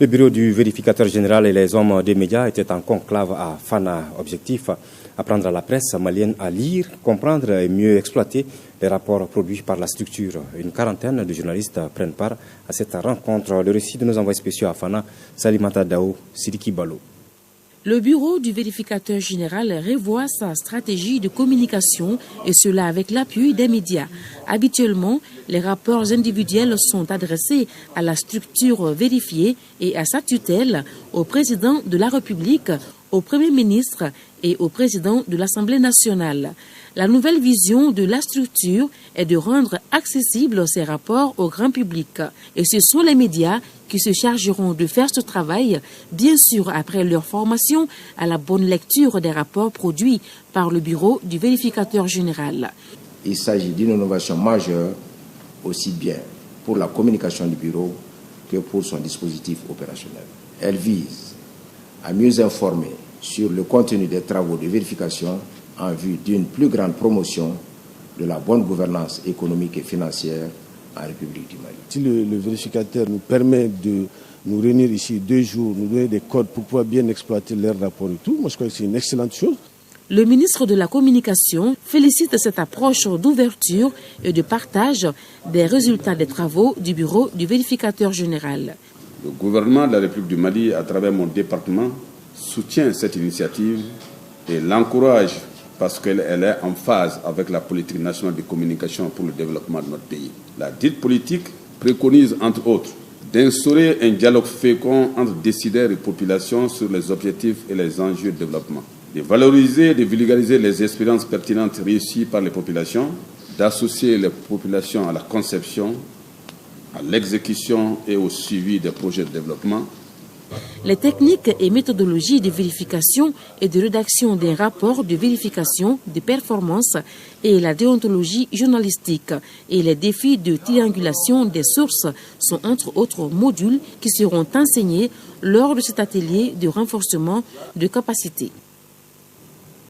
Le bureau du vérificateur général et les hommes des médias étaient en conclave à Fana. Objectif, apprendre à la presse malienne à lire, comprendre et mieux exploiter les rapports produits par la structure. Une quarantaine de journalistes prennent part à cette rencontre. Le récit de nos envoyés spéciaux à Fana, Salimata Dao, Sidiki Balo. Le bureau du vérificateur général revoit sa stratégie de communication et cela avec l'appui des médias. Habituellement, les rapports individuels sont adressés à la structure vérifiée et à sa tutelle, au président de la République, au Premier ministre et au président de l'Assemblée nationale. La nouvelle vision de la structure est de rendre accessibles ces rapports au grand public. Et ce sont les médias qui se chargeront de faire ce travail, bien sûr après leur formation à la bonne lecture des rapports produits par le bureau du vérificateur général. Il s'agit d'une innovation majeure, aussi bien pour la communication du bureau que pour son dispositif opérationnel. Elle vise à mieux informer sur le contenu des travaux de vérification en vue d'une plus grande promotion de la bonne gouvernance économique et financière en République du Mali. Si le vérificateur nous permet de nous réunir ici 2 jours, nous donner des codes pour pouvoir bien exploiter leurs rapports et tout, moi je crois que c'est une excellente chose. Le ministre de la Communication félicite cette approche d'ouverture et de partage des résultats des travaux du bureau du vérificateur général. Le gouvernement de la République du Mali, à travers mon département, soutient cette initiative et l'encourage parce qu'elle est en phase avec la politique nationale de communication pour le développement de notre pays. La dite politique préconise, entre autres, d'instaurer un dialogue fécond entre décideurs et populations sur les objectifs et les enjeux de développement, de valoriser et de vulgariser les expériences pertinentes réussies par les populations, d'associer les populations à la conception, à l'exécution et au suivi des projets de développement. Les techniques et méthodologies de vérification et de rédaction des rapports de vérification de performance et la déontologie journalistique et les défis de triangulation des sources sont entre autres modules qui seront enseignés lors de cet atelier de renforcement de capacité.